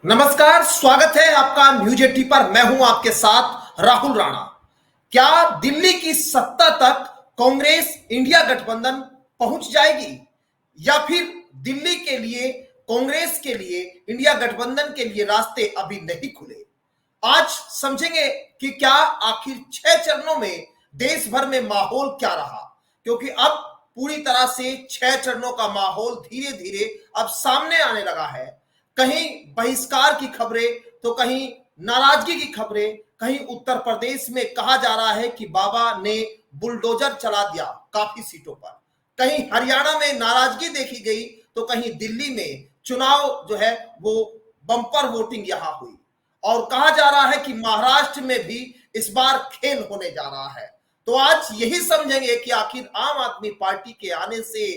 नमस्कार, स्वागत है आपका न्यूज 80 पर। मैं हूं आपके साथ राहुल राणा। क्या दिल्ली की सत्ता तक कांग्रेस इंडिया गठबंधन पहुंच जाएगी या फिर दिल्ली के लिए, कांग्रेस के लिए, इंडिया गठबंधन के लिए रास्ते अभी नहीं खुले? आज समझेंगे कि क्या आखिर 6 चरणों में देश भर में माहौल क्या रहा, क्योंकि अब पूरी तरह से 6 चरणों का माहौल धीरे धीरे अब सामने आने लगा है। कहीं बहिष्कार की खबरें तो कहीं नाराजगी की खबरें। कहीं उत्तर प्रदेश में कहा जा रहा है कि बाबा ने बुलडोजर चला दिया काफी सीटों पर। कहीं हरियाणा में नाराजगी देखी गई तो कहीं दिल्ली में चुनाव जो है वो बम्पर वोटिंग यहां हुई। और कहा जा रहा है कि महाराष्ट्र में भी इस बार खेल होने जा रहा है। तो आज यही समझेंगे कि आखिर आम आदमी पार्टी के आने से,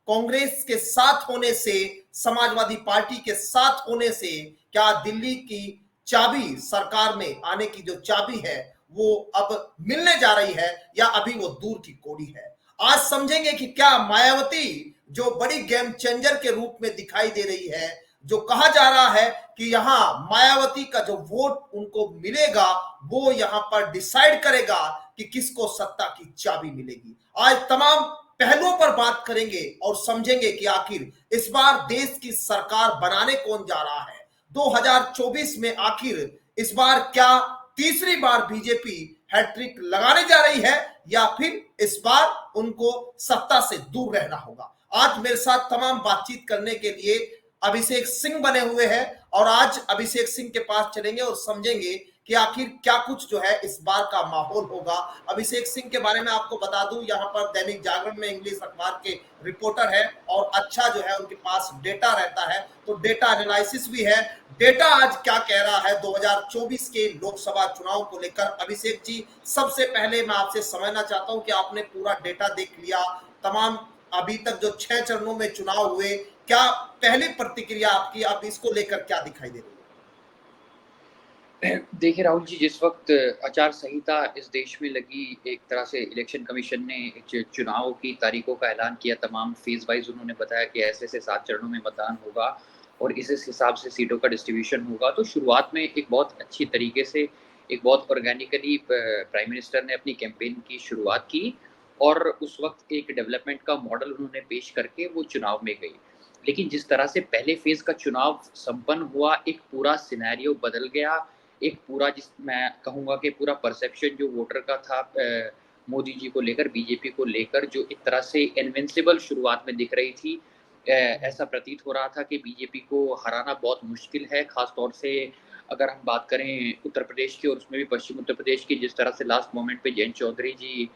कांग्रेस के साथ होने से, समाजवादी पार्टी के साथ होने से क्या दिल्ली की चाबी, सरकार में आने की जो चाबी है वो अब मिलने जा रही है या अभी वो दूर की कौड़ी है? आज समझेंगे कि क्या मायावती जो बड़ी गेम चेंजर के रूप में दिखाई दे रही है, जो कहा जा रहा है कि यहां मायावती का जो वोट उनको मिलेगा वो यहां पर डिसाइड करेगा कि किसको सत्ता की चाबी मिलेगी। आज तमाम पहलुओं पर बात करेंगे और समझेंगे कि आखिर इस बार देश की सरकार बनाने कौन जा रहा है। 2024 में आखिर इस बार क्या तीसरी बार बीजेपी हैट्रिक लगाने जा रही है या फिर इस बार उनको सत्ता से दूर रहना होगा? आज मेरे साथ तमाम बातचीत करने के लिए अभिषेक सिंह बने हुए हैं और आज अभिषेक सिंह के पास चलेंगे और समझेंगे कि आखिर क्या कुछ जो है इस बार का माहौल होगा। अभिषेक सिंह के बारे में आपको बता दूं, यहाँ पर दैनिक जागरण में इंग्लिश अखबार के रिपोर्टर है और अच्छा जो है उनके पास डेटा रहता है, तो डेटा एनालिसिस भी है। डेटा आज क्या कह रहा है 2024 के लोकसभा चुनाव को लेकर? अभिषेक जी, सबसे पहले मैं आपसे समझना चाहता हूं कि आपने पूरा डेटा देख लिया, तमाम अभी तक जो 6 चरणों में चुनाव हुए, क्या पहली प्रतिक्रिया आपकी अब इसको लेकर क्या दिखाई दे रही देखिए राहुल जी, जिस वक्त आचार संहिता इस देश में लगी, एक तरह से इलेक्शन कमीशन ने चुनाव की तारीखों का ऐलान किया, तमाम फेज वाइज उन्होंने बताया कि ऐसे ऐसे 7 चरणों में मतदान होगा और इस हिसाब से सीटों का डिस्ट्रीब्यूशन होगा। तो शुरुआत में एक बहुत अच्छी तरीके से, एक बहुत ऑर्गेनिकली प्राइम मिनिस्टर ने अपनी कैंपेन की शुरुआत की और उस वक्त एक डेवलपमेंट का मॉडल उन्होंने पेश करके वो चुनाव में गई। लेकिन जिस तरह से पहले फेज का चुनाव संपन्न हुआ, एक पूरा सिनेरियो बदल गया। एक पूरा, जिस मैं कहूँगा कि पूरा परसेप्शन जो वोटर का था मोदी जी को लेकर, बीजेपी को लेकर, जो एक तरह से इनविंसिबल शुरुआत में दिख रही थी, ऐसा प्रतीत हो रहा था कि बीजेपी को हराना बहुत मुश्किल है। ख़ास तौर से अगर हम बात करें उत्तर प्रदेश की, और उसमें भी पश्चिम उत्तर प्रदेश की, जिस तरह से लास्ट मोमेंट पे जयंत चौधरी जी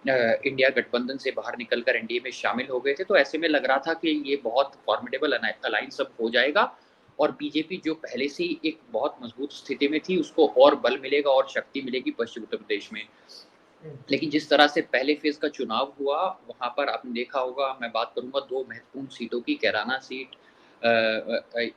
इंडिया गठबंधन से बाहर निकलकर एनडीए में शामिल हो गए थे, तो ऐसे में लग रहा था कि ये बहुत फॉर्मिडेबल अलायंस अब हो जाएगा और बीजेपी जो पहले से ही एक बहुत मजबूत स्थिति में थी, उसको और बल मिलेगा और शक्ति मिलेगी पश्चिम उत्तर प्रदेश में। है? लेकिन जिस तरह से पहले फेज का चुनाव हुआ, वहाँ पर आपने देखा होगा, मैं बात करूँगा 2 महत्वपूर्ण सीटों की, कैराना सीट,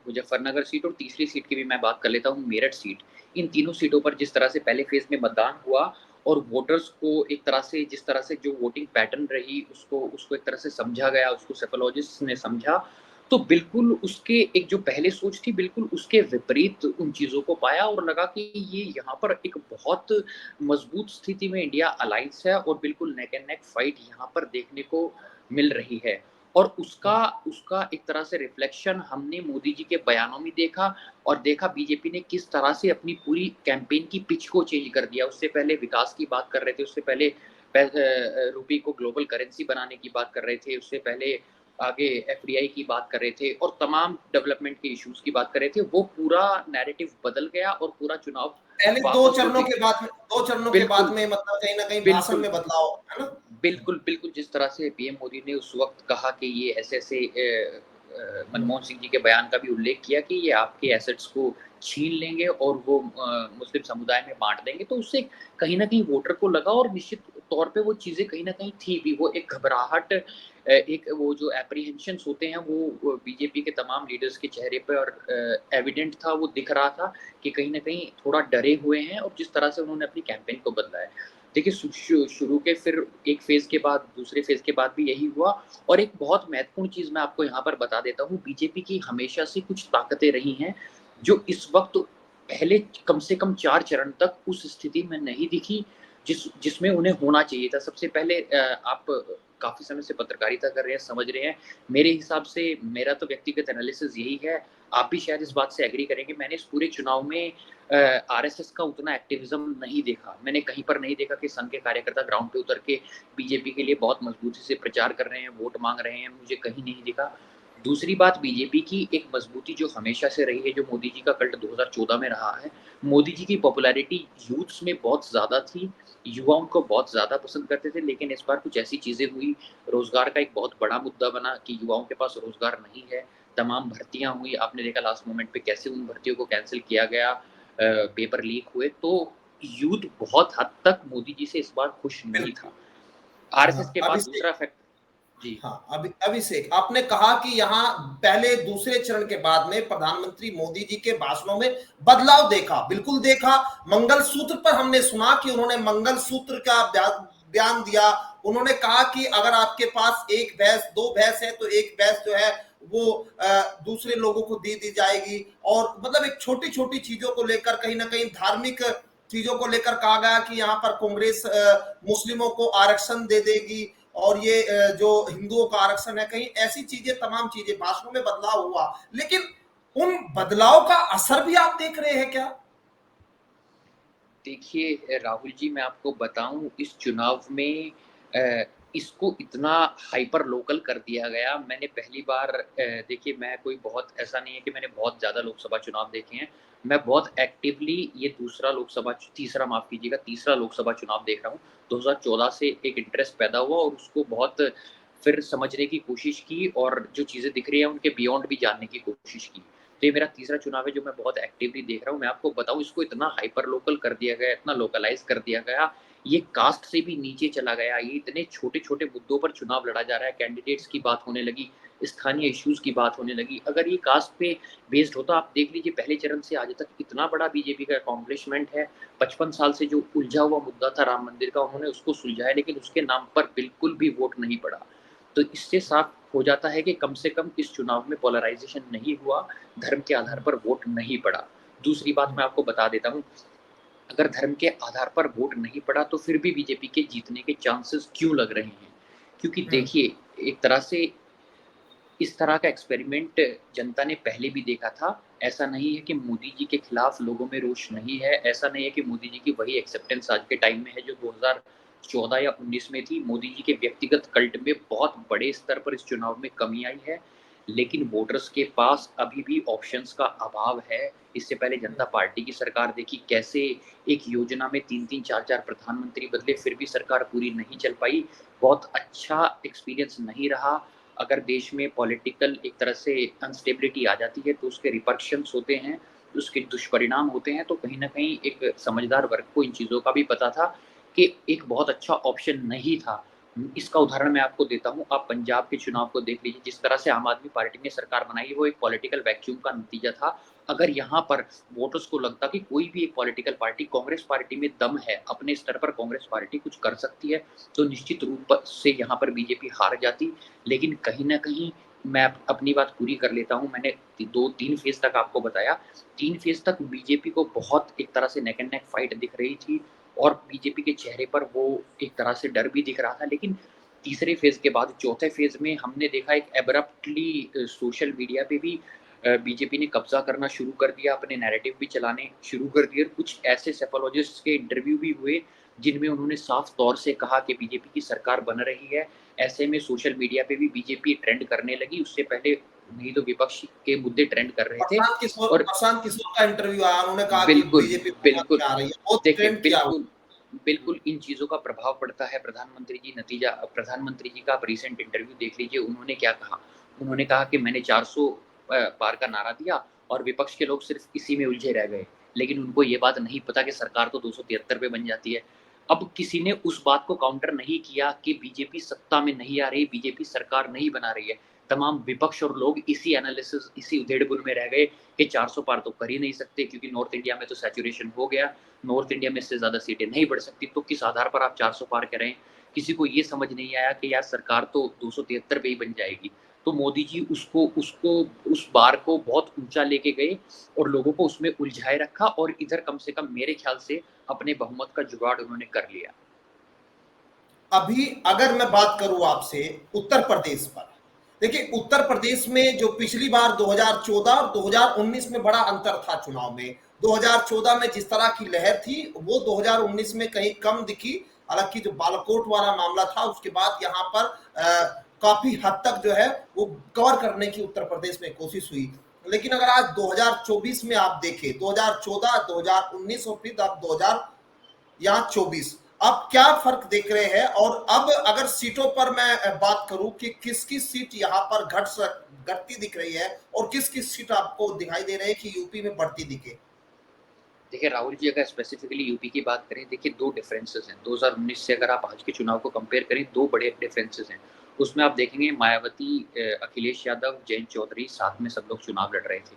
मुजफ्फरनगर सीट, और तीसरी सीट की भी मैं बात कर लेता हूँ, मेरठ सीट। इन तीनों सीटों पर जिस तरह से पहले फेज में मतदान हुआ और वोटर्स को एक तरह से, जिस तरह से जो वोटिंग पैटर्न रही, उसको उसको एक तरह से समझा गया, उसको सेफोलॉजिस्ट ने समझा, तो बिल्कुल उसके एक जो पहले सोच थी, बिल्कुल उसके विपरीत उन चीज़ों को पाया और लगा कि ये यहाँ पर एक बहुत मजबूत स्थिति में इंडिया अलायंस है और बिल्कुल नेक एंड नेक फाइट यहाँ पर देखने को मिल रही है। और उसका उसका एक तरह से रिफ्लेक्शन हमने मोदी जी के बयानों में देखा और देखा बीजेपी ने किस तरह से अपनी पूरी कैंपेन की पिच को चेंज कर दिया। उससे पहले विकास की बात कर रहे थे, उससे पहले रुपये को ग्लोबल करेंसी बनाने की बात कर रहे थे, उससे पहले आगे एफडीआई की बात कर रहे थे और तमाम डेवलपमेंट के इश्यूज की बात कर रहे थे। वो पूरा नैरेटिव बदल गया और पूरा चुनाव पहले दो वापस चरणों उसी, के बाद में, 2 चरणों के बाद बिल्कुल, में मतलब कहीं ना कहीं भाषण बिल्कुल, में बदलाव है ना? बिल्कुल, बिल्कुल, जिस तरह से पीएम मोदी ने उस वक़्त कहा कि ये ऐसे-ऐसे मनमोहन सिंह जी के बयान का भी उल्लेख किया कि ये आपके एसेट्स को छीन लेंगे और वो मुस्लिम समुदाय में बाँट देंगे, तो उससे कहीं न कहीं वोटर को लगा और निश्चित तौर पे वो चीज़ें कहीं न कहीं थी भी। वो एक घबराहट, एक वो जो एप्रीहेंशन्स होते हैं, वो बीजेपी के तमाम लीडर्स के चेहरे पे और एविडेंट था, वो दिख रहा था कि कहीं न कहीं थोड़ा डरे हुए हैं और जिस तरह से उन्होंने अपनी कैंपेन को बदला है। देखिए, शुरू के फिर एक फ़ेज़ के बाद, दूसरे फ़ेज़ के बाद भी यही हुआ और एक बहुत महत्वपूर्ण चीज़ मैं आपको यहाँ पर बता देता हूँ, बीजेपी की हमेशा से कुछ ताकतें रही हैं, जो इस वक्त पहले कम से कम 4 चरण तक उस स्थिति में नहीं दिखी जिसमें उन्हें होना चाहिए था। सबसे पहले आप काफ़ी समय से पत्रकारिता कर रहे हैं, समझ रहे हैं। मेरे हिसाब से मेरा तो व्यक्तिगत एनालिसिस यही है, आप भी शायद इस बात से एग्री करेंगे। मैंने इस पूरे चुनाव में आरएसएस का उतना एक्टिविज़्म नहीं देखा। मैंने कहीं पर नहीं देखा कि संघ के कार्यकर्ता ग्राउंड पे उतर के बीजेपी के लिए बहुत मजबूती से प्रचार कर रहे हैं, वोट माँग रहे हैं, मुझे कहीं नहीं दिखा। दूसरी बात बीजेपी की एक मजबूती जो हमेशा से रही है, जो मोदी जी का कल्ट 2014 में रहा है। मोदी जी की पॉपुलैरिटी यूथ्स में बहुत ज़्यादा थी, युवा उनको बहुत ज़्यादा पसंद करते थे, लेकिन इस बार कुछ ऐसी चीज़ें हुई, रोज़गार का एक बहुत बड़ा मुद्दा बना कि युवाओं के पास रोज़गार नहीं है। तमाम भर्तियाँ हुई, आपने देखा लास्ट मोमेंट पे कैसे उन भर्तियों को कैंसल किया गया, पेपर लीक हुए, तो यूथ बहुत हद तक मोदी जी से इस बार खुश नहीं बिल्कुल। था। आरएसएस हाँ, के बाद अभिषेक। दूसरा फैक्ट जी। हाँ, अभिषेक, आपने कहा कि यहाँ पहले दूसरे चरण के बाद में प्रधानमंत्री मोदी जी के भाषणों में बदलाव देखा, बिल्कुल देखा। मंगलसूत्र पर हमने सुना कि उन्होंने मंगलसूत्र का बयान दिया। उन्होंने कहा कि अगर आपके पास एक भैंस, दो भैंस है तो एक भैंस जो है वो दूसरे लोगों को दे दी जाएगी। और मतलब एक छोटी छोटी चीजों को लेकर, कहीं ना कहीं धार्मिक चीजों को लेकर कहा गया कि यहाँ पर कांग्रेस मुस्लिमों को आरक्षण दे देगी, और ये जो हिंदुओं का आरक्षण है, कहीं ऐसी चीजें, तमाम चीजें, भाषणों में बदलाव हुआ। लेकिन उन बदलाव का असर भी आप देख रहे हैं क्या? देखिए राहुल जी, मैं आपको बताऊँ इस चुनाव में इसको इतना हाइपर लोकल कर दिया गया। मैंने पहली बार देखिए मैं कोई बहुत ऐसा नहीं है कि मैंने बहुत ज़्यादा लोकसभा चुनाव देखे हैं। मैं बहुत एक्टिवली ये तीसरा लोकसभा चुनाव देख रहा हूँ। 2014 से एक इंटरेस्ट पैदा हुआ और उसको बहुत फिर समझने की कोशिश की और जो चीज़ें दिख रही हैं उनके बियॉन्ड भी जानने की कोशिश की। तो ये मेरा तीसरा चुनाव है जो मैं बहुत एक्टिवली देख रहा हूँ। मैं आपको बताऊँ इसको इतना हाइपर लोकल कर दिया गया, इतना लोकलाइज़ कर दिया गया, ये कास्ट से भी नीचे चला गया। ये इतने छोटे-छोटे मुद्दों पर चुनाव लड़ा जा रहा है, कैंडिडेट्स की बात होने लगी, स्थानीय इश्यूज़ की बात होने लगी। अगर ये कास्ट पे बेस्ड होता, आप देख लीजिए पहले चरण से आज तक इतना बड़ा बीजेपी का अकॉम्प्लिशमेंट है। 55 साल से जो उलझा हुआ मुद्दा था राम मंदिर का, उन्होंने उसको सुलझाया, लेकिन उसके नाम पर बिल्कुल भी वोट नहीं पड़ा। तो इससे साफ हो जाता है कि कम से कम इस चुनाव में पोलराइज़ेशन नहीं हुआ, धर्म के आधार पर वोट नहीं पड़ा। दूसरी बात मैं आपको बता देता हूँ, अगर धर्म के आधार पर वोट नहीं पड़ा तो फिर भी बीजेपी के जीतने के चांसेस क्यों लग रहे हैं? क्योंकि हम्म। देखिए, एक तरह से इस तरह का एक्सपेरिमेंट जनता ने पहले भी देखा था। ऐसा नहीं है कि मोदी जी के खिलाफ लोगों में रोष नहीं है, ऐसा नहीं है कि मोदी जी की वही एक्सेप्टेंस आज के टाइम में है जो 2014 या 19 में थी। मोदी जी के व्यक्तिगत कल्ट में बहुत बड़े स्तर पर इस चुनाव में कमी आई है, लेकिन वोटर्स के पास अभी भी ऑप्शंस का अभाव है। इससे पहले जनता पार्टी की सरकार देखी कैसे एक योजना में 3-3 4-4 प्रधानमंत्री बदले, फिर भी सरकार पूरी नहीं चल पाई। बहुत अच्छा एक्सपीरियंस नहीं रहा। अगर देश में पॉलिटिकल एक तरह से अनस्टेबिलिटी आ जाती है तो उसके रिपरकशंस होते हैं, उसके दुष्परिणाम होते हैं। तो कहीं न कहीं एक समझदार वर्ग को इन चीज़ों का भी पता था कि एक बहुत अच्छा ऑप्शन नहीं था। इसका उदाहरण मैं आपको देता हूँ, आप पंजाब के चुनाव को देख लीजिए, जिस तरह से आम आदमी पार्टी ने सरकार बनाई, वो एक पॉलिटिकल वैक्यूम का नतीजा था। अगर यहाँ पर वोटर्स को लगता कि कोई भी एक पॉलिटिकल पार्टी, कांग्रेस पार्टी में दम है, अपने स्तर पर कांग्रेस पार्टी कुछ कर सकती है, तो निश्चित रूप से यहाँ पर बीजेपी हार जाती। लेकिन कहीं न कहीं मैं अपनी बात पूरी कर लेता हूँ। मैंने 2-3 फ़ेज़ तक आपको बताया। 3 फ़ेज़ तक बीजेपी को बहुत एक तरह से नेक एंड नेक फाइट दिख रही थी और बीजेपी के चेहरे पर वो एक तरह से डर भी दिख रहा था। लेकिन तीसरे फ़ेज़ के बाद चौथे फ़ेज़ में हमने देखा एक एब्रप्टली सोशल मीडिया पे भी बीजेपी ने कब्ज़ा करना शुरू कर दिया, अपने नैरेटिव भी चलाने शुरू कर दिए और कुछ ऐसे सेफोलॉजिस्ट्स के इंटरव्यू भी हुए, जिनमें उन्होंने साफ तौर से कहा कि बीजेपी की सरकार बन रही है। ऐसे में सोशल मीडिया पे भी बीजेपी ट्रेंड करने लगी, उससे पहले नहीं तो विपक्ष के मुद्दे ट्रेंड कर रहे थे और प्रशांत किशोर का इंटरव्यू आया, उन्होंने कहा कि बिल्कुल, बीजेपी बहुमत बिल्कुल। में आ रही है, वो देखिए, ट्रेंड किया। बिल्कुल, बिल्कुल इन चीज़ों का प्रभाव पड़ता है। प्रधानमंत्री जी का आप रीसेंट इंटरव्यू देख लीजिए, उन्होंने क्या कहा? उन्होंने कहा कि मैंने 400 पार का नारा दिया और विपक्ष के लोग सिर्फ़ इसी में उलझे रह गए। लेकिन उनको ये बात नहीं पता कि सरकार तो 273 पे बन जाती है। अब किसी ने उस बात को काउंटर नहीं किया कि बीजेपी सत्ता में नहीं आ रही, बीजेपी सरकार नहीं बना रही है। तमाम विपक्ष और लोग इसी एनालिसिस, इसी उधेड़-बुन में रह गए कि 400 पार तो कर ही नहीं सकते क्योंकि नॉर्थ इंडिया में तो सैचुरेशन हो गया, नॉर्थ इंडिया में इससे ज़्यादा सीटें नहीं बढ़ सकती, तो किस आधार पर आप 400 पार करें? किसी को ये समझ नहीं आया कि यार सरकार तो 273 पे ही बन जाएगी। तो मोदी जी उसको उसको उस बार को बहुत ऊँचा लेके गए और लोगों को उसमें उलझाए रखा और इधर कम से कम मेरे ख़्याल से अपने बहुमत का जुगाड़ उन्होंने कर लिया। अभी अगर मैं बात करूं आपसे उत्तर प्रदेश पर, देखिए उत्तर प्रदेश में जो पिछली बार 2014 और 2019 में बड़ा अंतर था चुनाव में। 2014 में जिस तरह की लहर थी वो 2019 में कहीं कम दिखी। हालांकि जो बालाकोट वाला मामला था उसके बाद यहाँ पर काफी हद तक जो है वो कवर करने की उत्तर प्रदेश में कोशिश हुई। लेकिन अगर आज 2024 में आप देखें, 2014, 2019 और फिर अब 2000 यहाँ 24, आप क्या फर्क देख रहे हैं? और अब अगर सीटों पर मैं बात करूं कि किसकी सीट यहाँ पर घटती दिख रही है और किसकी सीट आपको दिखाई दे रही है कि यूपी में बढ़ती दिखे? देखिए राहुल जी, अगर स्पेसिफिकली यूपी की बात करें, देखिए 2 डिफरेंसेस हैं। 2019 से अगर आप आज के चुनाव को कंपेयर करें, 2 बड़े डिफरेंसेस हैं। उसमें आप देखेंगे मायावती, अखिलेश यादव, जयंत चौधरी साथ में सब लोग चुनाव लड़ रहे थे।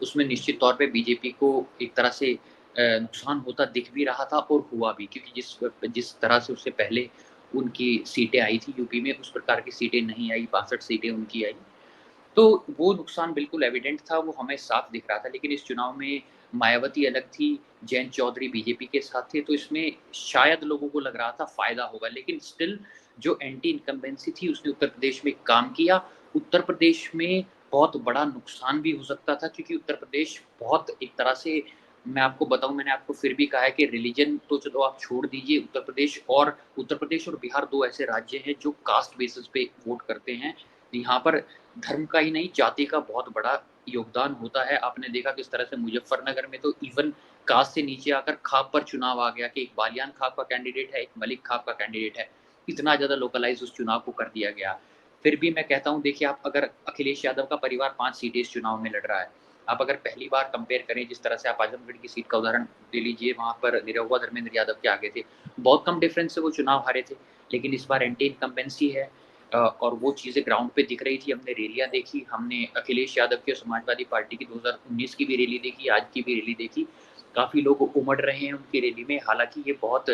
उसमें निश्चित तौर पे बीजेपी को एक तरह से नुकसान होता दिख भी रहा था और हुआ भी, क्योंकि जिस तरह से उससे पहले उनकी सीटें आई थी यूपी में, उस प्रकार की सीटें नहीं आई, 62 सीटें उनकी आई। तो वो नुकसान बिल्कुल एविडेंट था, वो हमें साफ दिख रहा था। लेकिन इस चुनाव में मायावती अलग थी, जयंत चौधरी बीजेपी के साथ थे, तो इसमें शायद लोगों को लग रहा था फ़ायदा होगा। लेकिन स्टिल जो एंटी इनकम्बेंसी थी उसने उत्तर प्रदेश में काम किया। उत्तर प्रदेश में बहुत बड़ा नुकसान भी हो सकता था, क्योंकि उत्तर प्रदेश बहुत एक तरह से, मैं आपको बताऊँ, मैंने आपको फिर भी कहा है कि रिलिजन तो चलो आप छोड़ दीजिए, उत्तर प्रदेश और बिहार 2 ऐसे राज्य हैं जो कास्ट बेसिस पे वोट करते हैं। यहाँ पर धर्म का ही नहीं, जाति का बहुत बड़ा योगदान होता है। आपने देखा किस तरह से मुज़फ्फरनगर में तो इवन कास्ट से नीचे आकर खाप पर चुनाव आ गया कि एक बालियान खाप का कैंडिडेट है, एक मलिक खाप का कैंडिडेट है। इतना ज़्यादा लोकलाइज़ उस चुनाव को कर दिया गया। फिर भी मैं कहता हूँ, देखिए आप अगर अखिलेश यादव का परिवार 5 सीटें इस चुनाव में लड़ रहा है। आप अगर पहली बार कंपेयर करें, जिस तरह से आप आजमगढ़ की सीट का उदाहरण ले लीजिए, वहाँ पर निरहुआ धर्मेंद्र यादव के आगे थे। बहुत कम डिफरेंस से वो चुनाव हारे थे। लेकिन इस बार एंटी इनकम्बेंसी है, और वो चीज़ें ग्राउंड पे दिख रही थी। हमने रैलियाँ देखी, हमने अखिलेश यादव की और समाजवादी पार्टी की 2019 की भी रैली देखी, आज की भी रैली देखी। काफ़ी लोग उमड़ रहे हैं उनकी रैली में। हालाँकि ये बहुत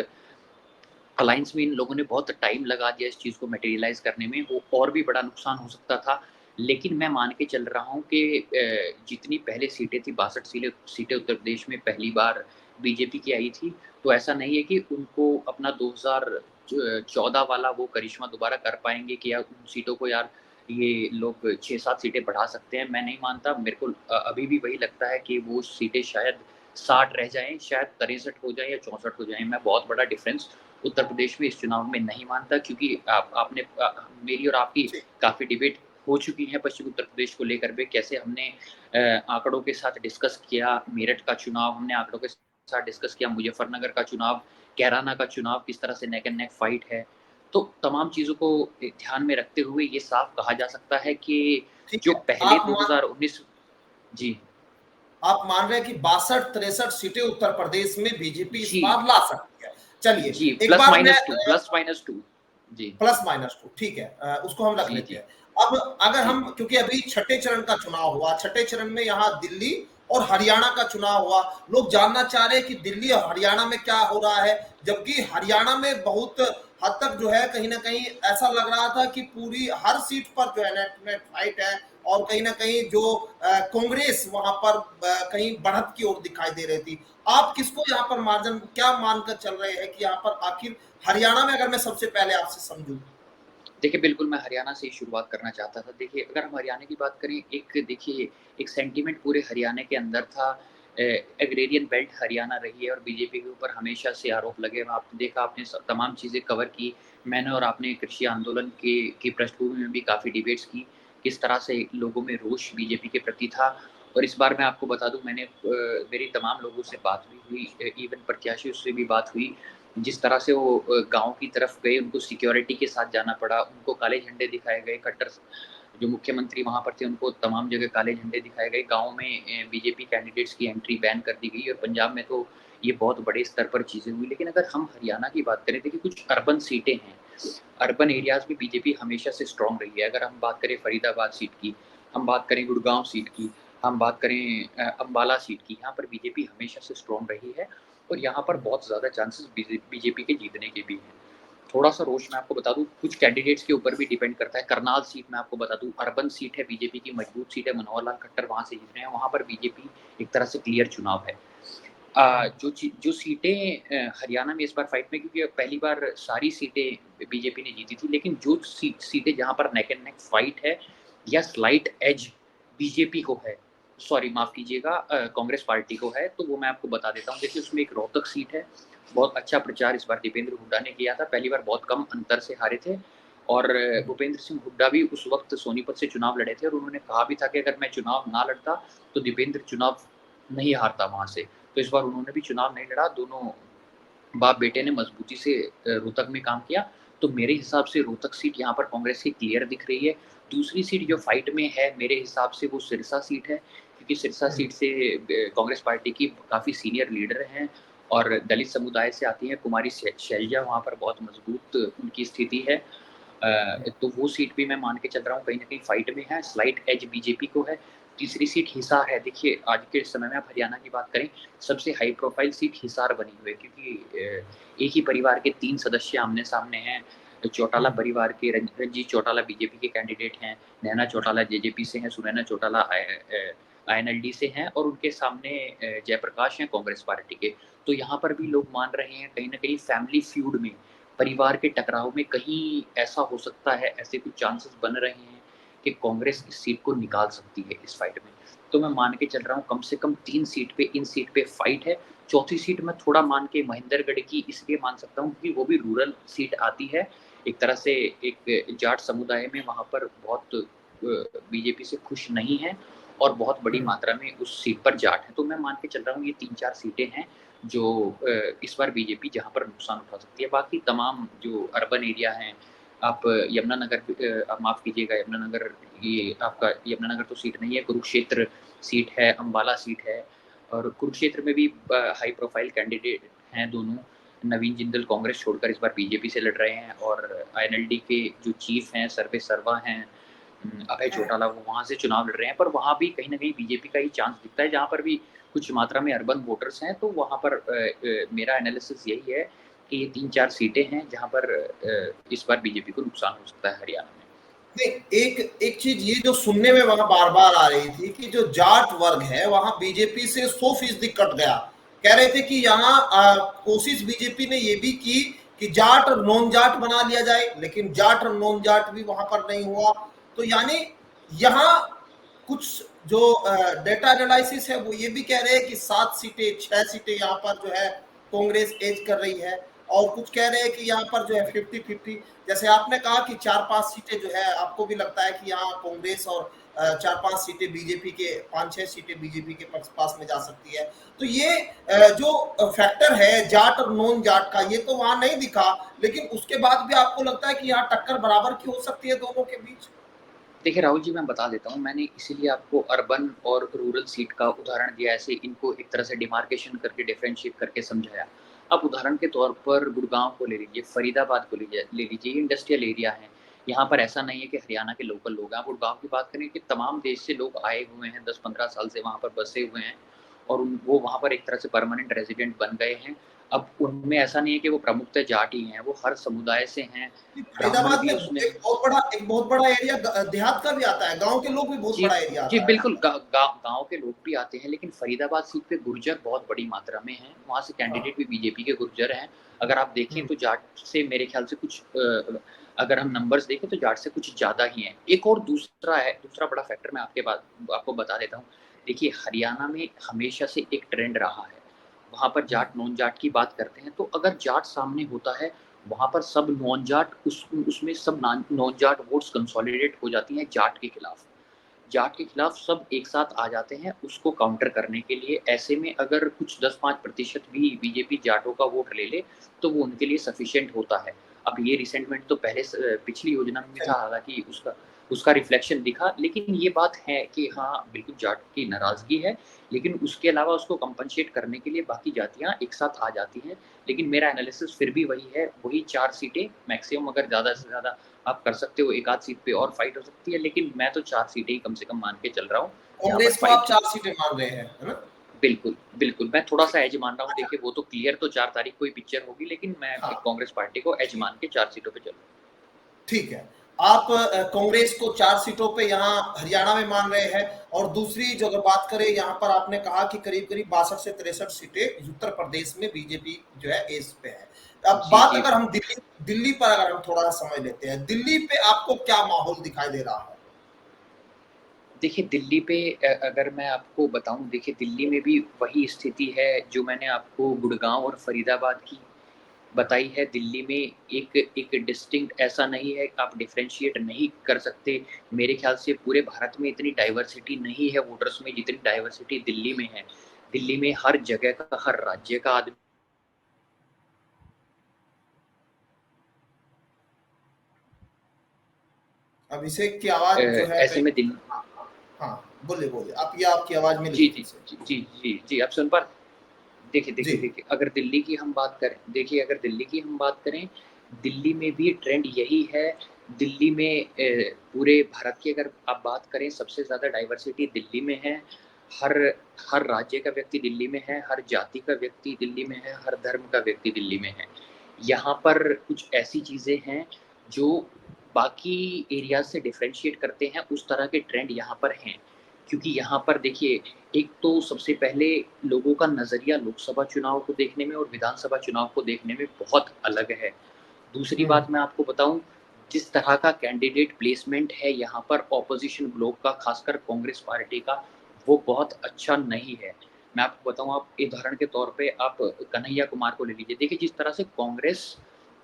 अलायंस में इन लोगों ने बहुत टाइम लगा दिया इस चीज़ को मटेरियलाइज़ करने में, वो और भी बड़ा नुकसान हो सकता था। लेकिन मैं मान के चल रहा हूँ कि जितनी पहले सीटें थी, 62 सीटें उत्तर प्रदेश में पहली बार बीजेपी की आई थी, तो ऐसा नहीं है कि उनको अपना 2014 वाला वो करिश्मा दोबारा कर पाएँगे कि यार उन सीटों को, यार ये लोग 6-7 सीटें बढ़ा सकते हैं। मैं नहीं मानता, मेरे को अभी भी वही लगता है कि वो सीटें शायद 60 रह जाएँ, शायद 63 हो जाएँ या 64 हो जाएँ। मैं बहुत बड़ा डिफ़रेंस उत्तर प्रदेश में इस चुनाव में नहीं मानता, क्योंकि आपने मेरी और आपकी जी। काफ़ी डिबेट हो चुकी है पश्चिमी उत्तर प्रदेश को लेकर के, कैसे हमने आंकड़ों के साथ डिस्कस किया मेरठ का चुनाव, हमने आंकड़ों के साथ डिस्कस किया मुजफ्फरनगर का चुनाव, कैराना का चुनाव, किस तरह से नेक एंड नेक फाइट है। तो तमाम चीज़ों को ध्यान में रखते हुए ये साफ कहा जा सकता है कि ठीक जो है। पहले 2019। जी, आप मान रहे हैं कि 62-63 सीटें उत्तर प्रदेश में बीजेपी इस जी, बार ला सकती है। चलिए, जी, एक बार मैं प्लस माइनस 2। जी, +-2 ठीक है, उसको हम रख जी, लेते जी, हैं। अब अगर जी। हम, क्योंकि अभी छठे चरण का चुनाव हुआ, छठे चरण में यहाँ दिल्ली और हरियाणा का चुनाव हुआ। लोग जानना चाह रहे हैं कि दिल्ली और हरियाणा में क्या हो रहा है, जबकि हरियाणा में बहुत हद तक जो है कहीं न कहीं ऐसा लग रहा था कि पूरी हर सीट पर जो है नेट नेट फाइट है और कहीं न कहीं जो कांग्रेस वहाँ पर कहीं बढ़त की ओर दिखाई दे रही थी। आप किसको यहाँ पर मार्जिन क्या मानकर चल रहे हैं कि यहाँ पर आखिर हरियाणा में, अगर मैं सबसे पहले आपसे समझूँ? देखिए, बिल्कुल मैं हरियाणा से ही शुरुआत करना चाहता था। देखिए, अगर हम हरियाणा की बात करें, एक सेंटिमेंट पूरे हरियाणा के अंदर था। एग्रेरियन बेल्ट हरियाणा रही है और बीजेपी के ऊपर हमेशा से आरोप लगे हैं। आपने देखा, आपने तमाम चीज़ें कवर की। मैंने और आपने कृषि आंदोलन के की पृष्ठभूमि में भी काफ़ी डिबेट्स की, किस तरह से लोगों में रोष बीजेपी के प्रति था। और इस बार मैं आपको बता दूँ, मेरी तमाम लोगों से बात भी हुई, इवन प्रत्याशियों से भी बात हुई। जिस तरह से वो गाँव की तरफ गए, उनको सिक्योरिटी के साथ जाना पड़ा, उनको काले झंडे दिखाए गए, जो मुख्यमंत्री वहाँ पर थे, उनको तमाम जगह काले झंडे दिखाए गए। गाँव में बीजेपी कैंडिडेट्स की एंट्री बैन कर दी गई और पंजाब में तो ये बहुत बड़े स्तर पर चीज़ें हुई। लेकिन अगर हम हरियाणा की बात करें, देखिए कुछ अर्बन सीटें हैं, अर्बन एरियाज़ में बीजेपी हमेशा से स्ट्रॉन्ग रही है। अगर हम बात करें फरीदाबाद सीट की, हम बात करें गुड़गाँव सीट की, हम बात करें अम्बाला सीट की, यहाँ पर बीजेपी हमेशा से स्ट्रॉन्ग रही है और यहाँ पर बहुत ज़्यादा चांसेस बीजेपी के जीतने के भी हैं। थोड़ा सा रोष मैं आपको बता दूं, कुछ कैंडिडेट्स के ऊपर भी डिपेंड करता है। करनाल सीट मैं आपको बता दूं, अर्बन सीट है, बीजेपी की मजबूत सीट है, मनोहर लाल खट्टर वहां से जीत रहे हैं, वहां पर बीजेपी एक तरह से क्लियर चुनाव है। जो सीटें हरियाणा में इस बार फाइट में, क्योंकि पहली बार सारी सीटें बीजेपी ने जीती थी, लेकिन जो सीटें जहां पर नेक एंड नेक फाइट है या स्लाइट एज बीजेपी को है, सॉरी माफ कीजिएगा, कांग्रेस पार्टी को है, तो वो मैं आपको बता देता हूँ। देखिए उसमें एक रोहतक सीट है, बहुत अच्छा प्रचार इस बार दीपेंद्र हुड्डा ने किया था, पहली बार बहुत कम अंतर से हारे थे, और भूपेंद्र सिंह हुड्डा भी उस वक्त सोनीपत से चुनाव लड़े थे, और उन्होंने कहा भी था कि अगर मैं चुनाव ना लड़ता तो दीपेंद्र चुनाव नहीं हारता वहां से। तो इस बार उन्होंने भी चुनाव नहीं लड़ा, दोनों बाप बेटे ने मजबूती से रोहतक में काम किया। तो मेरे हिसाब से रोहतक सीट यहाँ पर कांग्रेस की क्लियर दिख रही है। दूसरी सीट जो फाइट में है मेरे हिसाब से वो सिरसा सीट है, क्योंकि सिरसा सीट से कांग्रेस पार्टी की काफ़ी सीनियर लीडर हैं और दलित समुदाय से आती हैं, कुमारी शैलजा वहाँ पर बहुत मजबूत उनकी स्थिति है। तो वो सीट भी मैं मान के चल रहा हूँ कहीं न कहीं फाइट में है, स्लाइट एज बीजेपी को है। तीसरी सीट हिसार है। देखिए आज के समय में आप हरियाणा की बात करें, सबसे हाई प्रोफाइल सीट हिसार बनी हुई है, क्योंकि एक ही परिवार के 3 सदस्य आमने-सामने हैं। चौटाला परिवार के रंजीत चौटाला बीजेपी के कैंडिडेट हैं, नैना चौटाला जेजेपी से हैं, सुनैना चौटाला आईएनएलडी से हैं, और उनके सामने जयप्रकाश हैं कांग्रेस पार्टी के। तो यहाँ पर भी लोग मान रहे हैं कहीं न कहीं फैमिली फ्यूड में, परिवार के टकराव में कहीं ऐसा हो सकता है, ऐसे कुछ चांसेस बन रहे हैं कि कांग्रेस इस सीट को निकाल सकती है इस फाइट में। तो मैं मान के चल रहा हूँ कम से कम 3 सीट पे, इन सीट पे फाइट है। चौथी सीट मैं थोड़ा मान के महेंद्रगढ़ की इसलिए मान सकता हूँ क्योंकि वो भी रूरल सीट आती है। एक तरह से एक जाट समुदाय में वहाँ पर बहुत बीजेपी से खुश नहीं है, और बहुत बड़ी मात्रा में उस सीट पर जाट है। तो मैं मान के चल रहा हूँ ये 3-4 सीटें हैं जो इस बार बीजेपी जहाँ पर नुकसान उठा सकती है। बाकी तमाम जो अर्बन एरिया हैं, आप यमुनानगर, आप माफ़ कीजिएगा, यमुनानगर, ये आपका यमुनानगर तो सीट नहीं है, कुरुक्षेत्र सीट है, अम्बाला सीट है, और कुरुक्षेत्र में भी हाई प्रोफाइल कैंडिडेट हैं दोनों। नवीन जिंदल कांग्रेस छोड़कर इस बार बीजेपी से लड़ रहे हैं, और आईएनएलडी के जो चीफ हैं सर्वे सर्वा हैं, अभय चौटाला, वो वहाँ से चुनाव लड़ रहे हैं, पर वहाँ भी कहीं न कहीं बीजेपी का ही चांस दिखता है, जहाँ पर भी कुछ मात्रा में अर्बन वोटर्स हैं। तो वहाँ पर मेरा एनालिसिस यही है कि ये 3-4 सीटें हैं जहाँ पर इस बार बीजेपी को नुकसान हो सकता है हरियाणा में। नहीं, एक एक चीज ये जो सुनने में वहां बार बार आ रही थी कि जो जाट वर्ग है वहां बीजेपी से 100% कट गया। कह रहे थे कि यहाँ कोशिश बीजेपी ने ये भी की कि जाट और नॉन जाट बना लिया जाए, लेकिन जाट और नॉन जाट भी वहां पर नहीं हुआ। तो यानी यहाँ कुछ जो डेटा एनालिसिस है वो ये भी कह रहे हैं कि 7 सीटें 6 सीटें यहाँ पर जो है कांग्रेस एज कर रही है, और कुछ कह रहे हैं कि यहाँ पर जो है 50-50। जैसे आपने कहा कि 4-5 सीटें जो है आपको भी लगता है कि यहाँ कांग्रेस, और 4-5 सीटें बीजेपी के, 5-6 सीटें बीजेपी के पास में जा सकती है। तो ये जो फैक्टर है जाट और नॉन जाट का, ये तो वहां नहीं दिखा, लेकिन उसके बाद भी आपको लगता है कि यहाँ टक्कर बराबर की हो सकती है दोनों के बीच? देखिए राहुल जी, मैं बता देता हूँ, मैंने इसीलिए आपको अर्बन और रूरल सीट का उदाहरण दिया, ऐसे इनको एक तरह से डिमार्केशन करके डिफरेंशिएट करके समझाया। अब उदाहरण के तौर पर गुड़गांव को ले लीजिए, फरीदाबाद को ले लीजिए, इंडस्ट्रियल एरिया है। यहाँ पर ऐसा नहीं है कि हरियाणा के लोकल लोग हैं। आप गुड़गांव की बात करें कि तमाम देश से लोग आए हुए हैं, 10-15 साल से वहाँ पर बसे हुए हैं, और वो वहाँ पर एक तरह से परमानेंट रेजिडेंट बन गए हैं। अब उनमें ऐसा नहीं है कि वो प्रमुखतः जाट ही हैं, वो हर समुदाय से हैं, ब्राह्मण फरीदाबाद भी में उसमें हैं। एक बहुत बड़ा एरिया देहात का भी आता है, गांव के लोग भी बहुत जी, बड़ा एरिया जी आता है। बिल्कुल, गाँव के लोग भी आते हैं, लेकिन फरीदाबाद सीट पे गुर्जर बहुत बड़ी मात्रा में हैं, वहाँ से कैंडिडेट भी बीजेपी के गुर्जर हैं। अगर आप देखें तो जाट से मेरे ख्याल से कुछ अगर हम नंबर्स देखें तो जाट से कुछ ज़्यादा ही हैं। एक और दूसरा बड़ा फैक्टर मैं आपको बता देता हूँ। देखिए हरियाणा में हमेशा से एक ट्रेंड रहा है, वहाँ पर जाट नॉन जाट की बात करते हैं, तो अगर जाट सामने होता है, वहाँ पर सब नॉन जाट उसमें सब नॉन जाट वोट्स कंसोलिडेट हो जाती हैं जाट के खिलाफ। जाट के खिलाफ सब एक साथ आ जाते हैं उसको काउंटर करने के लिए। ऐसे में अगर कुछ 10-5% भी बीजेपी जाटों का वोट ले ले, तो वो उनके लिए सफिशिएंट होता है। अब ये रिसेंटमेंट तो पिछली योजना में भी था, हालाँकि उसका उसका रिफ्लेक्शन दिखा, लेकिन ये बात है कि हाँ, बिल्कुल जाट की नाराज़गी है, लेकिन उसके अलावा उसको कम्पेंसेट करने के लिए बाकी जातियाँ एक साथ आ जाती हैं। लेकिन मेरा एनालिसिस फिर भी वही है, वही 4 सीटें मैक्सिमम, अगर ज़्यादा से ज़्यादा आप कर सकते हो, एक आध सीट पे और फाइट हो सकती है, लेकिन मैं तो 4 सीटें ही कम से कम मान के चल रहा हूँ, जहाँ पर कांग्रेस को आप फाइट है। 4 सीटें मान रहे हैं, है ना? बिल्कुल, बिल्कुल। मैं थोड़ा-सा एज मान रहा हूँ, देखिए वो तो क्लियर तो 4 तारीख को ही पिक्चर होगी, लेकिन मैं हाँ, कांग्रेस पार्टी को एज मान के 4 सीटों पे चलूँगा। ठीक है। आप कांग्रेस को 4 सीटों पे यहाँ हरियाणा में मान रहे हैं और दूसरी जो अगर बात करें यहाँ पर आपने कहा कि करीब-करीब 62 से 63 सीटें उत्तर प्रदेश में बीजेपी जो है एस पे है। अब जी, बात जी। अगर हम दिल्ली दिल्ली पर अगर हम थोड़ा समझ लेते हैं, दिल्ली पे आपको क्या माहौल दिखाई दे रहा है? देखिए दिल्ली पे अगर मैं आपको बताऊँ, देखिए दिल्ली में भी वही स्थिति है जो मैंने आपको गुड़गाँव और फरीदाबाद की बताई है। दिल्ली में एक एक डिस्टिंक्ट ऐसा नहीं है, आप डिफरेंशिएट नहीं कर सकते। मेरे ख़्याल से पूरे भारत में इतनी डाइवर्सिटी नहीं है वोटर्स में, जितनी डाइवर्सिटी दिल्ली में है। दिल्ली में हर जगह का, हर राज्य का आदमी अभिषेक की आवाज़ जो है ऐसे में दिल हाँ, हाँ, बोलिए, बोलिए। आप ये आपकी आवाज़ मिल जी, गई फिर जी, से। जी, जी, जी, जी, आप सुन पा रहे हैं? देखिए, जी, देखिए, देखिए, अगर दिल्ली की हम बात करें, देखिए अगर दिल्ली की हम बात करें, दिल्ली में भी ट्रेंड यही है। दिल्ली में पूरे भारत की अगर आप बात करें, सबसे ज़्यादा डाइवर्सिटी दिल्ली में है। हर हर राज्य का व्यक्ति दिल्ली में है, हर जाति का व्यक्ति दिल्ली में है, हर धर्म का व्यक्ति दिल्ली में है। यहाँ पर कुछ ऐसी चीज़ें हैं जो बाकी एरियाज़ से डिफरेंशिएट करते हैं, उस तरह के ट्रेंड यहाँ पर हैं। क्योंकि यहाँ पर देखिए, एक तो सबसे पहले लोगों का नज़रिया लोकसभा चुनाव को देखने में और विधानसभा चुनाव को देखने में बहुत अलग है। दूसरी हुँ, बात मैं आपको बताऊँ, जिस तरह का कैंडिडेट प्लेसमेंट है यहाँ पर ऑपोज़िशन ब्लॉक का, ख़ासकर कांग्रेस पार्टी का, वो बहुत अच्छा नहीं है। मैं आपको बताऊँ, आप उदाहरण के तौर पे आप कन्हैया कुमार को ले लीजिए। देखिए, जिस तरह से कांग्रेस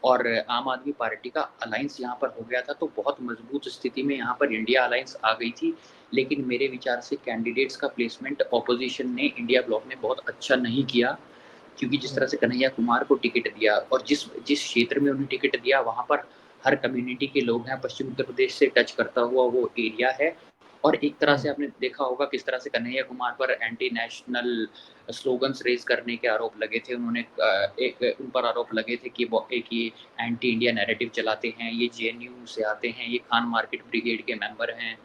और आम आदमी पार्टी का अलायंस यहाँ पर हो गया था, तो बहुत मज़बूत स्थिति में यहाँ पर इंडिया अलायंस आ गई थी। लेकिन मेरे विचार से कैंडिडेट्स का प्लेसमेंट ऑपोज़िशन ने, इंडिया ब्लॉक ने बहुत अच्छा नहीं किया। क्योंकि जिस हुँ, तरह से कन्हैया कुमार को टिकट दिया और जिस जिस क्षेत्र में उन्हें टिकट दिया, वहाँ पर हर कम्युनिटी के लोग हैं, पश्चिम उत्तर प्रदेश से टच करता हुआ वो एरिया है। और एक तरह हुँ, से आपने देखा होगा किस तरह से कन्हैया कुमार पर एंटी नेशनल स्लोगन्स रेज़ करने के आरोप लगे थे। उन्होंने उन पर आरोप लगे थे कि वो एक ये एंटी इंडिया नैरेटिव चलाते हैं, ये जेएनयू से आते हैं, ये खान मार्केट ब्रिगेड के मेंबर हैं।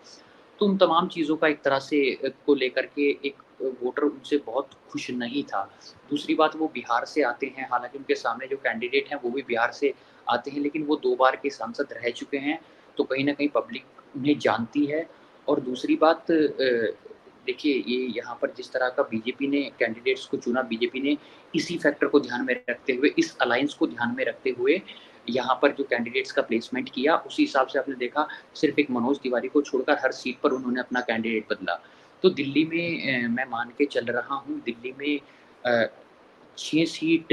तो उन तमाम चीज़ों का एक तरह से को लेकर के एक वोटर उनसे बहुत खुश नहीं था। दूसरी बात, वो बिहार से आते हैं, हालाँकि उनके सामने जो कैंडिडेट हैं वो भी बिहार से आते हैं, लेकिन वो 2 बार के सांसद रह चुके हैं, तो कहीं न कहीं पब्लिक उन्हें जानती है। और दूसरी बात, देखिए ये यहाँ पर जिस तरह का बीजेपी ने कैंडिडेट्स को चुना, बीजेपी ने इसी फैक्टर को ध्यान में रखते हुए, इस अलायंस को ध्यान में रखते हुए यहाँ पर जो कैंडिडेट्स का प्लेसमेंट किया, उसी हिसाब से आपने देखा, सिर्फ़ एक मनोज तिवारी को छोड़कर हर सीट पर उन्होंने अपना कैंडिडेट बदला। तो दिल्ली में मैं मान के चल रहा हूँ, दिल्ली में अ, 6 सीट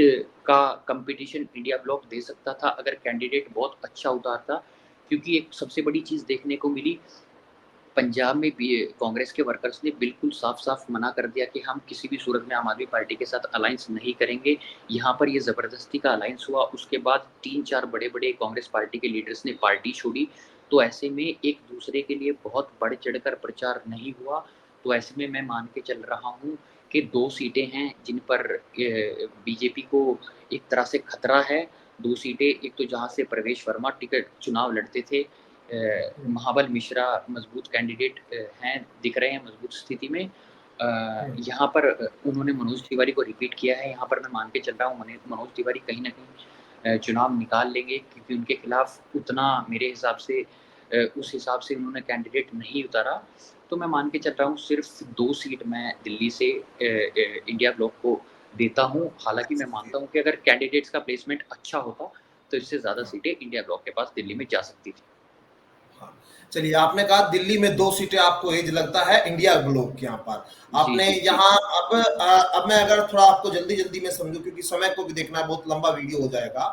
का कॉम्पिटिशन इंडिया ब्लॉक दे सकता था अगर कैंडिडेट बहुत अच्छा उतारता। क्योंकि एक सबसे बड़ी चीज़ देखने को मिली, पंजाब में भी कांग्रेस के वर्कर्स ने बिल्कुल साफ-साफ मना कर दिया कि हम किसी भी सूरत में आम आदमी पार्टी के साथ अलायंस नहीं करेंगे। यहाँ पर ये ज़बरदस्ती का अलायंस हुआ, उसके बाद 3-4 बड़े-बड़े कांग्रेस पार्टी के लीडर्स ने पार्टी छोड़ी। तो ऐसे में एक-दूसरे के लिए बहुत बढ़-चढ़ कर प्रचार नहीं हुआ। तो ऐसे में मैं मान के चल रहा हूँ कि 2 सीटें हैं जिन पर बीजेपी को एक तरह से खतरा है। 2 सीटें, एक तो जहाँ से प्रवेश वर्मा टिकट चुनाव लड़ते थे, हुँ, महाबल मिश्रा मज़बूत कैंडिडेट हैं, दिख रहे हैं मज़बूत स्थिति में। हुँ। यहाँ पर उन्होंने मनोज तिवारी को रिपीट किया है, यहाँ पर मैं मान के चल रहा हूँ मनोज तिवारी कहीं न कहीं चुनाव निकाल लेंगे, क्योंकि उनके खिलाफ उतना मेरे हिसाब से उस हिसाब से उन्होंने कैंडिडेट नहीं उतारा। तो मैं मान के चल रहा हूँ, सिर्फ़ 2 सीट मैं दिल्ली से इंडिया ब्लॉक को देता हूँ। हालाँकि मैं मानता हूँ कि अगर कैंडिडेट्स का प्लेसमेंट अच्छा होता, तो इससे ज़्यादा हाँ, सीटें इंडिया ब्लॉक के पास दिल्ली में जा सकती थी। हाँ। चलिए, आपने कहा दिल्ली में 2 सीटें आपको एज लगता है इंडिया ब्लॉक के यहाँ पर। जी, आपने जी, जी। यहाँ अब मैं अगर थोड़ा आपको जल्दी-जल्दी में समझूँ क्योंकि समय को भी देखना है, बहुत लंबा वीडियो हो जाएगा।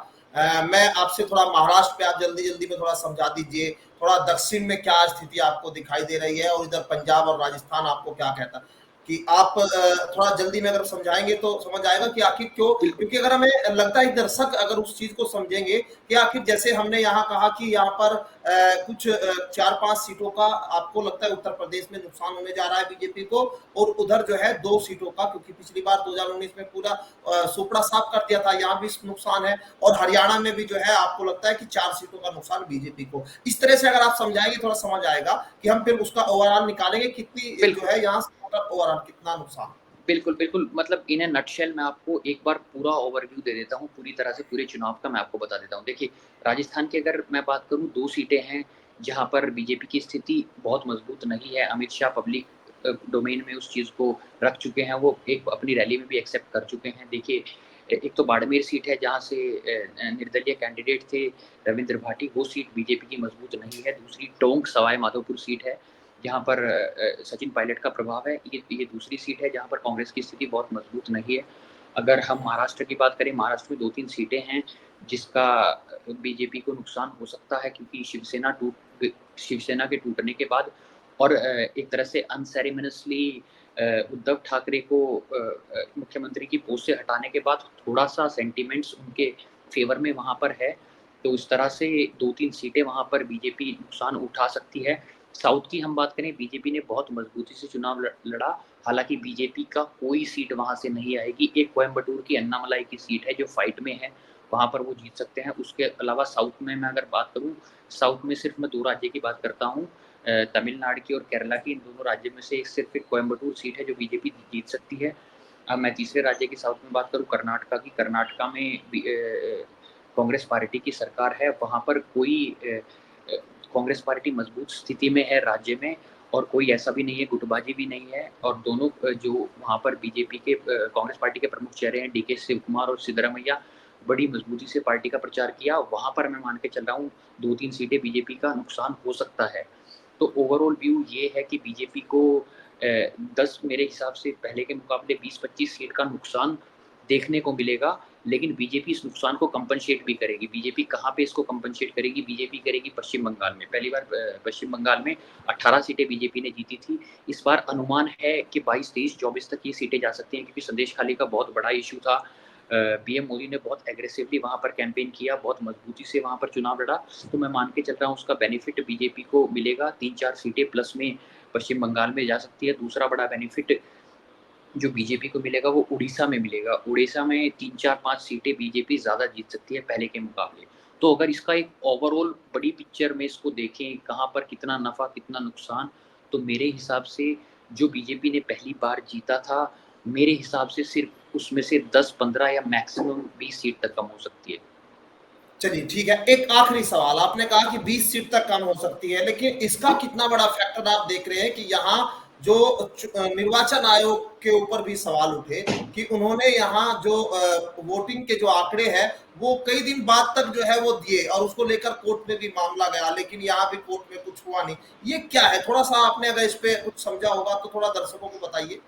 मैं आपसे थोड़ा महाराष्ट्र पे आप जल्दी-जल्दी में थोड़ा समझा दीजिए, थोड़ा दक्षिण में क्या स्थिति आपको दिखाई दे रही है और इधर पंजाब और राजस्थान आपको क्या कहता है? कि आप थोड़ा जल्दी में अगर समझाएँगे तो समझ आएगा कि आखिर क्यों बिल्कुल। क्योंकि अगर हमें लगता है दर्शक अगर उस चीज़ को समझेंगे कि आखिर जैसे हमने यहाँ कहा कि यहाँ पर कुछ 4-5 सीटों का आपको लगता है उत्तर प्रदेश में नुकसान होने जा रहा है बीजेपी को और उधर जो है 2 सीटों का क्योंकि पिछली बार 2019 में पूरा सोपड़ा साफ कर दिया था, यहाँ भी नुकसान है और हरियाणा में भी जो है आपको लगता है कि 4 सीटों का नुकसान बीजेपी को। इस तरह से अगर आप समझाएँगे थोड़ा समझ आएगा कि हम फिर उसका ओवरऑल निकालेंगे कितनी जो बिल्कुल। है यहाँ से टोटल ओवरऑल कितना नुकसान। बिल्कुल, बिल्कुल, मतलब इन अ नटशेल मैं आपको एक बार पूरा ओवरव्यू दे देता हूँ, पूरी तरह से पूरे चुनाव का मैं आपको बता देता हूँ। देखिए, राजस्थान की अगर मैं बात करूँ 2 सीटें हैं, जहाँ पर बीजेपी की स्थिति बहुत मज़बूत नहीं है। अमित शाह पब्लिक डोमेन में उस चीज़ को रख चुके हैं, वो एक अपनी रैली में भी एक्सेप्ट कर चुके हैं। देखिए, एक तो बाड़मेर सीट है जहाँ से निर्दलीय कैंडिडेट थे रविंद्र भाटी, वो सीट बीजेपी की मज़बूत नहीं है। दूसरी टोंक सवाई माधोपुर सीट है, जहाँ पर सचिन पायलट का प्रभाव है। ये दूसरी सीट है जहाँ पर कांग्रेस की स्थिति बहुत मजबूत नहीं है। अगर हम महाराष्ट्र की बात करें, महाराष्ट्र में 2-3 सीटें हैं जिसका बीजेपी को नुकसान हो सकता है, क्योंकि शिवसेना के टूटने के बाद और एक तरह से अनसेरेमनियसली उद्धव ठाकरे को मुख्यमंत्री की पोस्ट से हटाने के बाद थोड़ा-सा सेंटिमेंट्स उनके फ़ेवर में वहाँ पर है। तो इस तरह से 2-3 सीटें वहाँ पर बीजेपी नुकसान उठा सकती है। साउथ की हम बात करें, बीजेपी ने बहुत मजबूती से चुनाव लड़ा। हालाँकि बीजेपी का कोई सीट वहाँ से नहीं आएगी। एक कोयंबटूर की अन्नामलाई की सीट है जो फाइट में है, वहाँ पर वो जीत सकते हैं। उसके अलावा साउथ में मैं अगर बात करूँ, साउथ में सिर्फ़ मैं 2 राज्य की बात करता हूँ, तमिलनाडु की और केरला की। इन दोनों राज्यों में से सिर्फ़ एक कोयंबटूर सीट है जो बीजेपी जीत सकती है। अब मैं तीसरे राज्य की साउथ में बात करूँ, कर्नाटका की। कर्नाटका में कांग्रेस पार्टी की सरकार है, वहाँ पर कोई अ, कांग्रेस पार्टी मजबूत स्थिति में है राज्य में, और कोई ऐसा भी नहीं है, गुटबाजी भी नहीं है। और दोनों जो वहाँ पर बीजेपी के कांग्रेस पार्टी के प्रमुख चेहरे हैं, डीके शिव कुमार और सिद्धरामैया, बड़ी मजबूती से पार्टी का प्रचार किया। वहाँ पर मैं मान के चल रहा हूँ 2-3 सीटें बीजेपी का नुकसान हो सकता है। तो ओवरऑल व्यू ये है कि बीजेपी को 10 मेरे हिसाब से पहले के मुकाबले 20-25 सीट का नुकसान देखने को मिलेगा, लेकिन बीजेपी इस नुकसान को कंपनसेट भी करेगी। बीजेपी कहाँ पे इसको कंपनसेट करेगी? बीजेपी करेगी पश्चिम बंगाल में। पहली बार पश्चिम बंगाल में 18 सीटें बीजेपी ने जीती थी। इस बार अनुमान है कि 22, 23, 24 तक ये सीटें जा सकती हैं, क्योंकि संदेश खाली का बहुत बड़ा इश्यू था। पीएम मोदी ने बहुत एग्रेसिवली वहाँ पर कैंपेन किया, बहुत मजबूती से वहाँ पर चुनाव लड़ा। तो मैं मान के चल रहा हूँ उसका बेनिफिट बीजेपी को मिलेगा। 3-4 सीटें प्लस में पश्चिम बंगाल में जा सकती है। दूसरा बड़ा बेनिफिट जो बीजेपी को मिलेगा वो उड़ीसा में मिलेगा। उड़ीसा में 3-4-5 सीटें बीजेपी ज़्यादा जीत सकती है पहले के मुकाबले। तो अगर इसका एक ओवरऑल बड़ी पिक्चर में इसको देखें, कहाँ पर कितना नफ़ा, कितना नुकसान, तो मेरे हिसाब से जो बीजेपी ने पहली बार जीता था, मेरे हिसाब से सिर्फ़ उसमें से 10-15 या मैक्सिमम 20 सीट तक कम हो सकती है। चलिए ठीक है, एक आखिरी सवाल। आपने कहा कि 20 सीट तक कम हो सकती है, लेकिन इसका कितना बड़ा फैक्टर आप देख रहे हैं कि यहाँ जो निर्वाचन आयोग के ऊपर भी सवाल उठे कि उन्होंने यहाँ जो वोटिंग के जो आंकड़े हैं वो कई दिन बाद तक जो है वो दिए, और उसको लेकर कोर्ट में भी मामला गया, लेकिन यहाँ भी कोर्ट में कुछ हुआ नहीं। ये क्या है? थोड़ा सा आपने अगर इस पे कुछ समझा होगा तो थोड़ा दर्शकों को बताइए।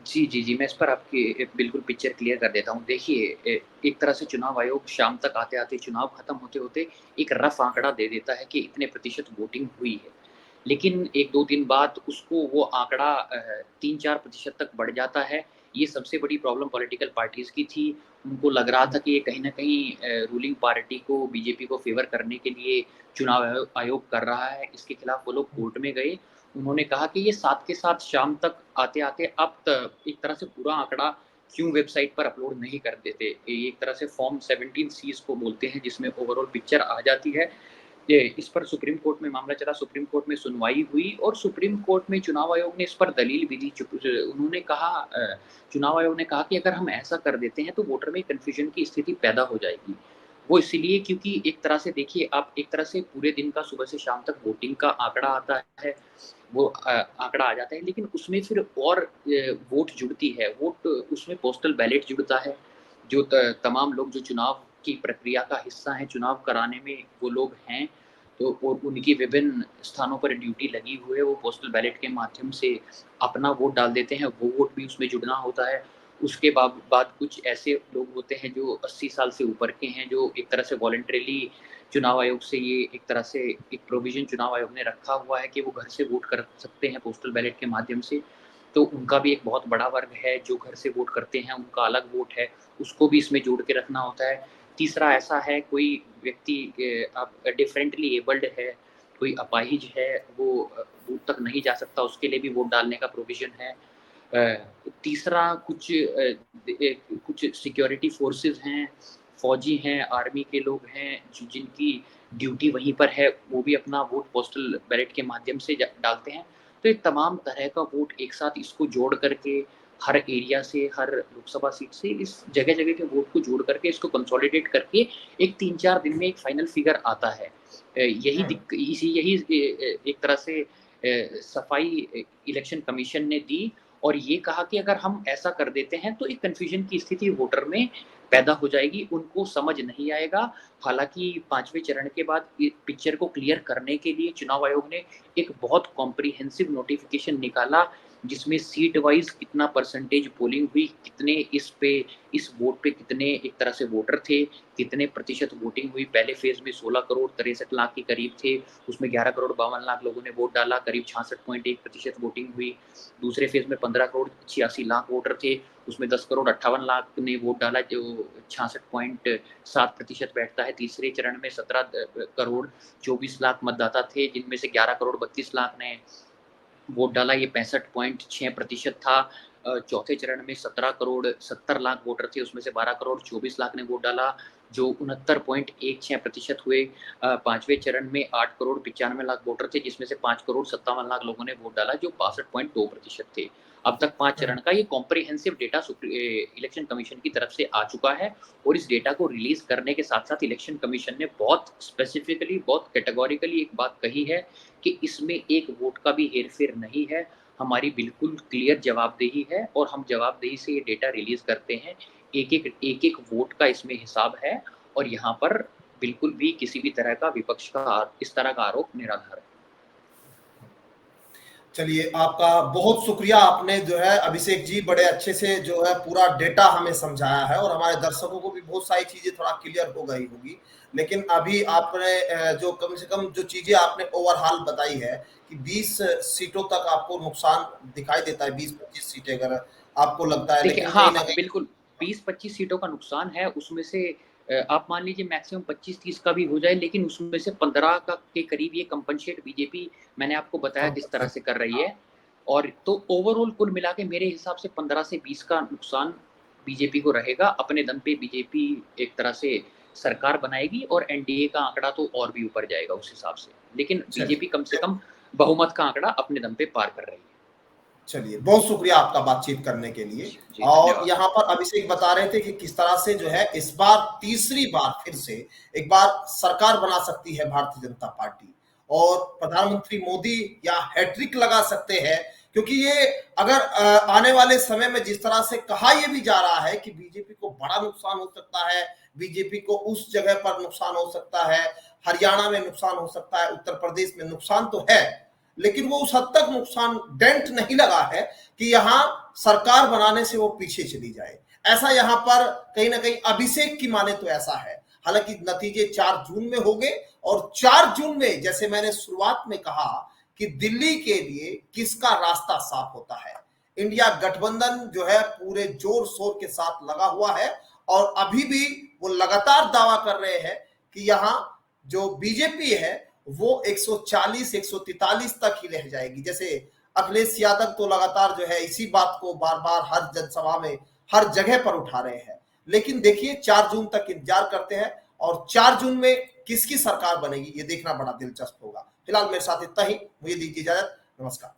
जी, जी, जी। मैं इस पर आपकी बिल्कुल पिक्चर क्लियर कर देता हूँ। देखिए, एक तरह से चुनाव आयोग शाम तक आते-आते, चुनाव खत्म होते-होते एक रफ़ आँकड़ा दे देता है कि इतने प्रतिशत वोटिंग हुई है। लेकिन 1-2 दिन बाद उसको वो आँकड़ा 3-4% तक बढ़ जाता है। ये सबसे बड़ी प्रॉब्लम पॉलिटिकल पार्टीज़ की थी। उनको लग रहा था कि ये कहीं न कहीं रूलिंग पार्टी को, बीजेपी को फ़ेवर करने के लिए चुनाव आयोग कर रहा है। इसके खिलाफ वो लोग कोर्ट में गए। उन्होंने कहा कि ये साथ के साथ शाम तक आते-आते अब एक तरह से पूरा आंकड़ा क्यों वेबसाइट पर अपलोड नहीं कर देते? ये एक तरह से फॉर्म 17 सी इसको बोलते हैं, जिसमें ओवरऑल पिक्चर आ जाती है। ये इस पर सुप्रीम कोर्ट में मामला चला, सुप्रीम कोर्ट में सुनवाई हुई और सुप्रीम कोर्ट में चुनाव आयोग ने इस पर दलील भी दी। उन्होंने कहा, चुनाव आयोग ने कहा कि अगर हम ऐसा कर देते हैं तो वोटर में कन्फ्यूजन की स्थिति पैदा हो जाएगी। वो इसीलिए क्योंकि एक तरह से देखिए, आप एक तरह से पूरे दिन का सुबह से शाम तक वोटिंग का आंकड़ा आता है, वो आंकड़ा आ जाता है, लेकिन उसमें फिर और वोट जुड़ती है, वोट उसमें पोस्टल बैलेट जुड़ता है, जो तमाम लोग जो चुनाव की प्रक्रिया का हिस्सा हैं, चुनाव कराने में वो लोग हैं, तो और उनकी विभिन्न स्थानों पर ड्यूटी लगी हुई है, वो पोस्टल बैलेट के माध्यम से अपना वोट डाल देते हैं, वो वोट भी उसमें जुड़ना होता है। उसके बाद कुछ ऐसे लोग होते हैं जो 80 साल से ऊपर के हैं, जो एक तरह से वॉलंटरीली चुनाव आयोग से ये एक तरह से एक प्रोविज़न चुनाव आयोग ने रखा हुआ है कि वो घर से वोट कर सकते हैं पोस्टल बैलेट के माध्यम से। तो उनका भी एक बहुत बड़ा वर्ग है जो घर से वोट करते हैं, उनका अलग वोट है, उसको भी इसमें जोड़ के रखना होता है। तीसरा ऐसा है, कोई व्यक्ति आप डिफरेंटली एबल्ड है, कोई अपाहिज है, वो बूथ तक नहीं जा सकता, उसके लिए भी वोट डालने का प्रोविज़न है। तीसरा कुछ सिक्योरिटी फ़ोर्सेस हैं, फ़ौजी हैं, आर्मी के लोग हैं, जिनकी ड्यूटी वहीं पर है, वो भी अपना वोट पोस्टल बैलेट के माध्यम से डालते हैं। तो ये तमाम तरह का वोट एक साथ इसको जोड़ करके हर एरिया से, हर लोकसभा सीट से इस जगह-जगह के वोट को जोड़ करके इसको कंसोलिडेट करके एक 3-4 दिन में एक फाइनल फिगर आता है। यही एक तरह से सफाई इलेक्शन कमीशन ने दी और ये कहा कि अगर हम ऐसा कर देते हैं तो एक कन्फ्यूजन की स्थिति वोटर में पैदा हो जाएगी, उनको समझ नहीं आएगा। हालाँकि 5वें चरण के बाद पिक्चर को क्लियर करने के लिए चुनाव आयोग ने एक बहुत कॉम्प्रिहेंसिव नोटिफ़िकेशन निकाला, जिसमें सीट वाइज़ कितना परसेंटेज पोलिंग हुई, कितने इस वोट पे कितने एक तरह से वोटर थे, कितने प्रतिशत वोटिंग हुई। पहले फ़ेज़ में 16 करोड़ 63 लाख के करीब थे, उसमें 11 करोड़ 52 लाख लोगों ने वोट डाला, करीब 66.1% वोटिंग हुई। दूसरे फ़ेज़ में 15 करोड़ 86 लाख वोटर थे, उसमें 10 करोड़ 58 लाख ने वोट डाला, जो 66.7% बैठता है। तीसरे चरण में 17 करोड़ 24 लाख मतदाता थे, जिनमें से 11 करोड़ 32 लाख ने वोट डाला, ये 65.6% था। चौथे चरण में 17 करोड़ 70 लाख वोटर थे, उसमें से 12 करोड़ 24 लाख ने वोट डाला, जो 69.16% हुए। 5वें चरण में 8 करोड़ 95 लाख वोटर थे, जिसमें से 5 करोड़ 57 लाख लोगों ने वोट डाला, जो 62.2% थे। अब तक 5 चरण का ये कॉम्प्रिहेंसिव डेटा इलेक्शन कमीशन की तरफ से आ चुका है और इस डेटा को रिलीज़ करने के साथ-साथ इलेक्शन कमीशन ने बहुत स्पेसिफिकली, बहुत कैटेगोरिकली एक बात कही है कि इसमें एक वोट का भी हेर-फेर नहीं है। हमारी बिल्कुल क्लियर जवाबदेही है और हम जवाबदेही से ये डेटा रिलीज़ करते हैं। एक-एक वोट का इसमें हिसाब है और यहाँ पर बिल्कुल भी किसी भी तरह का विपक्ष का इस तरह का आरोप निराधार है। चलिए, आपका बहुत शुक्रिया। आपने जो है अभिषेक जी बड़े अच्छे से जो है पूरा डेटा हमें समझाया है और हमारे दर्शकों को भी बहुत सारी चीजें थोड़ा क्लियर हो गई होगी। लेकिन अभी आपने जो कम से कम जो चीजें आपने ओवरऑल बताई है कि 20 सीटों तक आपको नुकसान दिखाई देता है, 20-25 सीटें अगर आपको लगता है, देखिए लेकिन हाँ, कहीं ना हाँ, कहीं बिल्कुल 20-25 सीटों का नुकसान है, उसमें से आप मान लीजिए मैक्सिमम 25-30 का भी हो जाए, लेकिन उसमें से 15 का के करीब ये कंपनसेट बीजेपी मैंने आपको बताया किस तरह से कर रही है। और तो ओवरऑल कुल मिला के मेरे हिसाब से 15 से 20 का नुकसान बीजेपी को रहेगा। अपने दम पे बीजेपी एक तरह से सरकार बनाएगी और एनडीए का आंकड़ा तो और भी ऊपर जाएगा उस हिसाब से। लेकिन चलिए, बीजेपी कम से कम बहुमत का आंकड़ा अपने दम पे पार कर रही है। चलिए, बहुत शुक्रिया आपका बातचीत करने के लिए। जी, जी, और धन्यवाद। यहाँ पर अभिषेक बता रहे थे कि किस तरह से जो है इस बार तीसरी बार फिर से एक बार सरकार बना सकती है भारतीय जनता पार्टी और प्रधानमंत्री मोदी या हैट्रिक लगा सकते हैं, क्योंकि ये अगर आने वाले समय में जिस तरह से कहा ये भी जा रहा है कि बीजेपी को बड़ा नुकसान हो सकता है, बीजेपी को उस जगह पर नुकसान हो सकता है, हरियाणा में नुकसान हो सकता है, उत्तर प्रदेश में नुकसान तो है, लेकिन वो उस हद तक नुकसान डेंट नहीं लगा है कि यहां सरकार बनाने से वो पीछे चली जाए। ऐसा यहां पर कहीं ना कहीं अभिषेक की माने तो ऐसा है। हालांकि नतीजे 4 जून में होंगे और 4 जून में जैसे मैंने शुरुआत में कहा कि दिल्ली के लिए किसका रास्ता साफ होता है। इंडिया गठबंधन जो है पूरे जोर शोर के साथ लगा हुआ है और अभी भी वो लगातार दावा कर रहे हैं कि यहां जो बीजेपी है वो 140 143 तक ही रह जाएगी। जैसे अखिलेश यादव तो लगातार जो है इसी बात को बार बार हर जनसभा में हर जगह पर उठा रहे हैं। लेकिन देखिए 4 जून तक इंतजार करते हैं और 4 जून में किसकी सरकार बनेगी ये देखना बड़ा दिलचस्प होगा। फिलहाल मेरे साथ इतना ही, मुझे दीजिए इजाजत। नमस्कार।